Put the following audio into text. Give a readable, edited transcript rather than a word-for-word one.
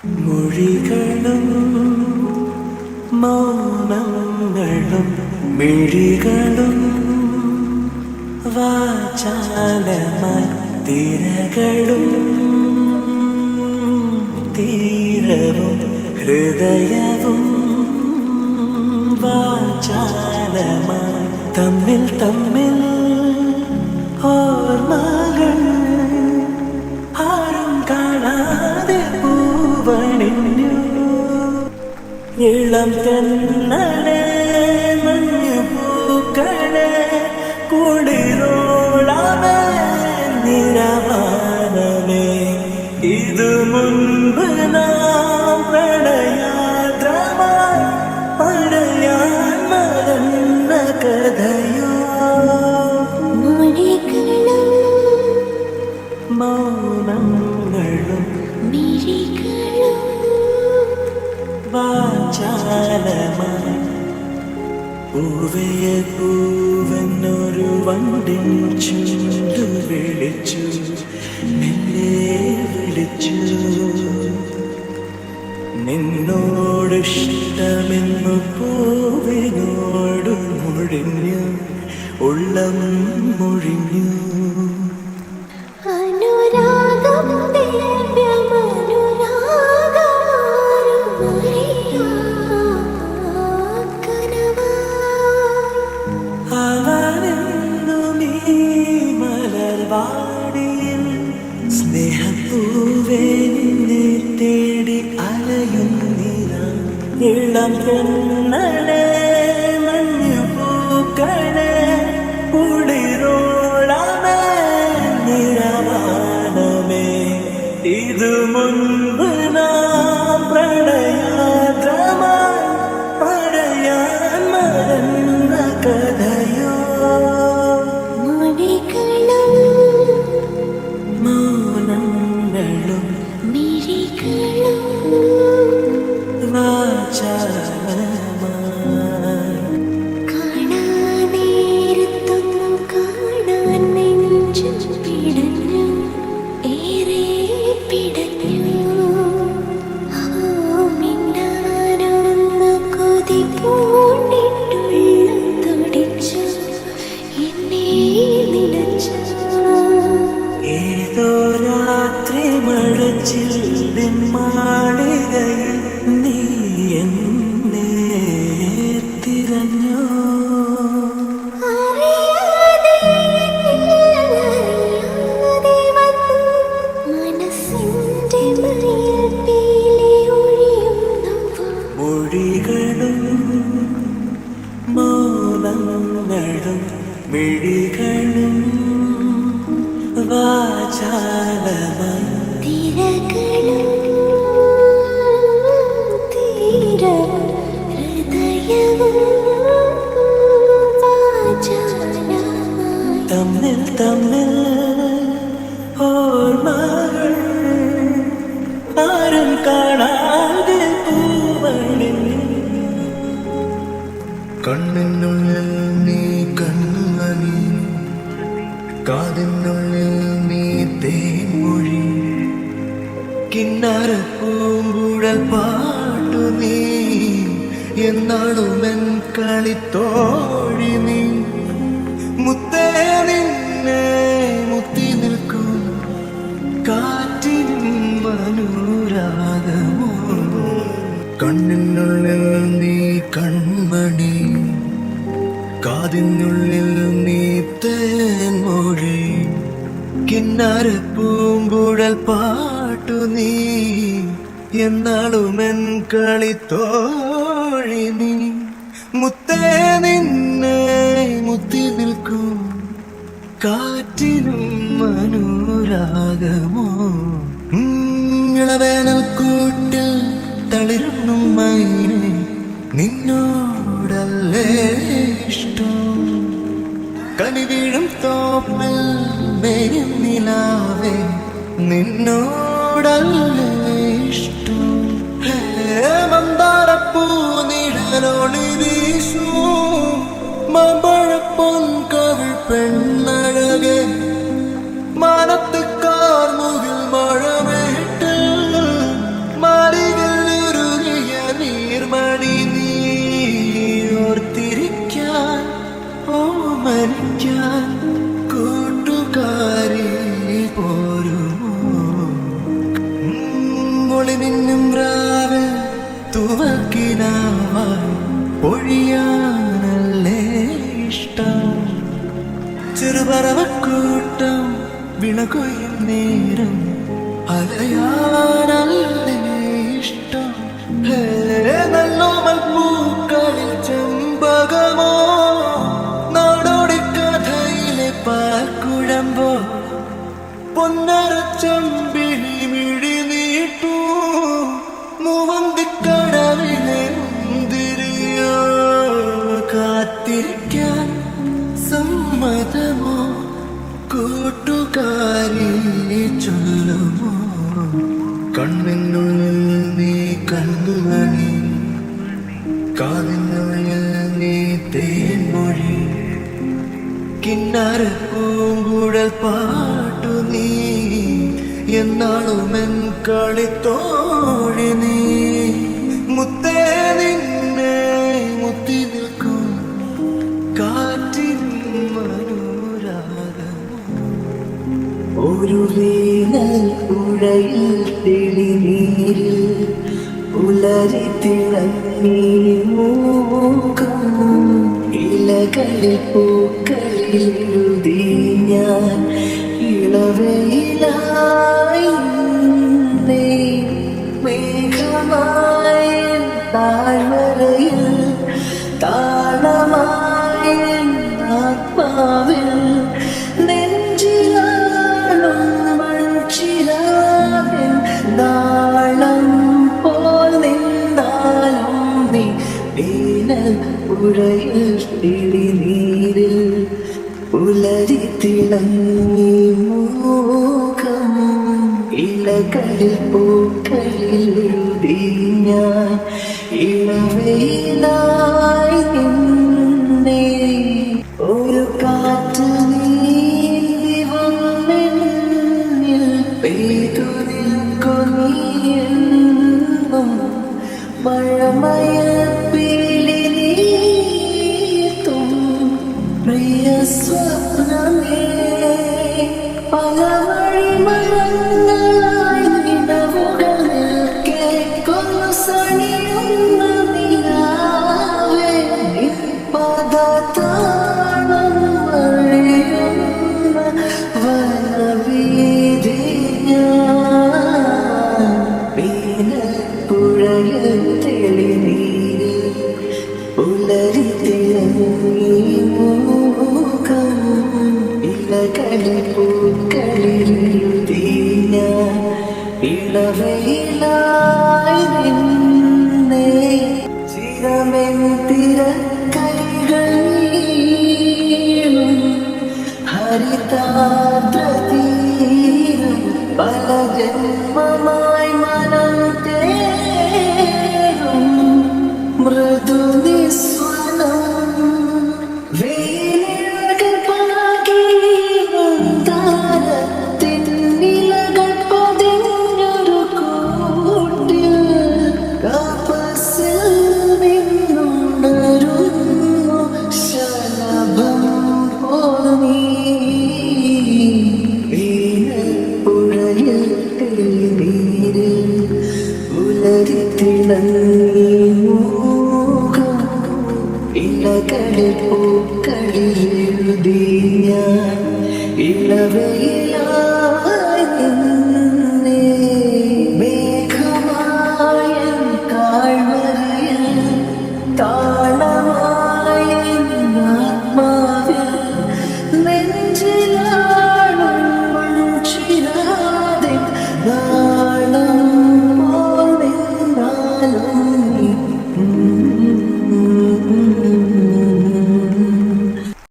മൊഴികളും മൗനങ്ങളും മിഴികളും വാചാലമായി തിരകളും തീരവും ഹൃദയവും വാചാലമായി തമ്മിൽ തമ്മിൽ ഓർമ്മകൾ ആരും കാണാതെ പൂവണിഞ്ഞു. ഇളം തെന്നലെ മഞ്ഞു പൂക്കളെ കുളിരോളമേ നിരവാനമേ ഇതു മുൻപ് നാം പ്രണയാദ്രമായി പടയാൻ മറന്ന കഥയോ. മൗനങ്ങളും വാചാലമായി പൂവയ പൂവെന്നൊരു വണ്ടിൻ ചുണ്ടു വിളിച്ചു, നിന്നെ വിളിച്ചു. നിന്നോടിഷ്ടമെന്നു പൂവിനോട് മൊഴിഞ്ഞു, ഉള്ളം മൊഴിഞ്ഞു. സ്നേഹപ്പൂവേ നിന്നെ തേടി അലയുന്നില്ല. ഇളം പെണ്ണലെ മഞ്ഞു പൂക്കളെ കുളിരോളമേ നിരവാനമേ ഇതു മുൻപ് നാം പ്രണയാദ്രമായി പടയാൻ മറന്ന കഥയോ. മൗനങ്ങളും വാചാലമായി കാണാനേരത്തൊന്നും കാണാൻ നെഞ്ചും പിടഞ്ഞു, ഏറെ പിടഞ്ഞു. മിണ്ടാനൊന്നു കൊതി പൂണ്ടിട്ടുള്ളം തുടിച്ചു, എന്നെ നിലച്ചു. ഏതോ രാത്രി മഴച്ചില്ലിൻ മാളികയിൽ നീ എന്നെ തിരഞ്ഞോ. മൊഴികളും മൗനങ്ങളും മിഴികളും വാചാലമായി തമ്മിൽ തമ്മിൽ ഓർമ്മകൾ ആരും കാണാതെ പൂവണിഞ്ഞു. കണ്ണിനുള്ളിൽ നീ കണ്ണുമണി, കാതിനുള്ളിൽ നീ തേൻമൊഴി, കിന്നാര പൂങ്കുഴൽ പാട്ടു നീ, എന്നാളുമെൻ കളിത്തോഴി നീ. മുത്തേ നിന്നെ മുത്തി നിൽക്കും കാറ്റിൻ മനോരാഗമോ. കണ്ണിനുള്ളിൽ നീ കൺമണി, കാതിനുള്ളിൽ നീ തേൻമൊഴി, കിന്നാര പൂങ്കുഴൽ പാട്ടു നീ, എന്നാളുമെൻ കളിത്തോഴി നീ. മുത്തേ നിന്നെ മുത്തി നിൽക്കും കാറ്റിനും മനോരാഗമോ. ഇളവേനൽ കൂട്ടിൽ തളിരുന്നു മൈനെ, നിന്നോടല്ലേ ഇഷ്ടം. കനി വീഴും തോപ്പിൽ മേയും നിലാവേ, നിന്നോടല്ലേ ഇഷ്ടം. മന്ദാരപ്പൂ നിഴലൊളി വീശും, മാമ്പഴപ്പൊൻ കവിൾ പെണ്ണഴകെ, മാനത്ത് കാർമുകിൽ മഴമേട്ടിൽ മാറി ഒളി നിന്നും രാവിൽ തുവക്കിനാവാൻ പൊഴിയാനല്ലേ ഇഷ്ടം. ചെറുപറവക്കൂട്ടം വിളകൊയ്യും നേരം അലയാനല്ലേ ഇഷ്ടം. നല്ലോമൽ പൂക്കളിൽ ചെമ്പകമോ നാടോടി കഥയിലെ പാൽക്കുഴമ്പോ പൊന്നരച്ചമ്പിളി മിഴി നീട്ടൂ മൂവന്തിക്കടവിലെ മുന്തിരിയോ. കാത്തിരിക്കാൻ സമ്മതമോ കൂട്ടുകാരി ചൊല്ലുമോ. കണ്ണിനുള്ളിൽ നീ കണ്ണുമണി, കാതിനുള്ളിൽ നീ തേൻമൊഴി, കിന്നാര പൂങ്കുഴൽ പാട്ടു നീ എന്നാളുമെൻ കളിത്തോഴി നീ. മുത്തേ നിന്നെ മുത്തി നിൽക്കും കാറ്റിൻ മനോരാഗം. ഒരു വേനൽ പുഴയിൽ തെളിനീരിൽ ഉലരി തിളങ്ങി മൂക്കം. ഇലകളിൽ പൂക്കളിൽ എഴുതി ഞാൻ ഇളവയിലായി നിന്നെ. മേഘമായ താഴ്വരയിൽ താളമായ ആത്മാവിൽ നെഞ്ചിലാളും മൺചിരാവിൽ നാളം പോൽ നിന്നാലും നീ. വേനൽ പുഴയിൽ തെളിനീരിൽ ഉലരി തിളങ്ങി മൂക്കം. ഇലകളിൽ പൂക്കളിൽ എഴുതി ഞാൻ ഇളവയിലായി നിന്നെ. ഒരു കാറ്റ് നീന്തി വന്നെന്നിൽ പെയ്തു നിൽക്കൊന്നിയെന്നും മഴമയ പിളി നീർത്തും പ്രിയ സ്വപ്നമേ. പല വഴിമരങ്ങളായി നിലവുകൾ നിൽക്കെ കൊന്നു സണിയുന്ന നിലാവേ. പദതാളം വഴിയുന്ന വനവീഥിയാൻ. വേനൽപ്പുഴയിൽ തെളിനീരിൽ ഉലരി തിളങ്ങി മൂക്കം. ഇലകളിൽ പൂക്കളിൽ എഴുതി ഞാൻ ഇളവയിലായി നിന്നെ. ചിരമെൻ തിരക്കൈകൾ നീളും ഹരിതാദ്രതീരും പല ജന്മമായി മനം തേടും മൃദു നിസ്വനം. വേലികൾ പാകിയും താരത്തിൻ നിലകൾ പൊതിഞ്ഞൊരു കൂട്ടിൽ തപസ്സിൽ നിന്നുണരുന്നു ശലഭം പോൽ നീ. വേനൽപ്പുഴയിൽ തെളിനീരിൽ ഉലരി തിളങ്ങി മൂക്കം. ഇലകളിൽ പൂക്കളിൽ എഴുതി ഞാൻ ഇളവയിലായി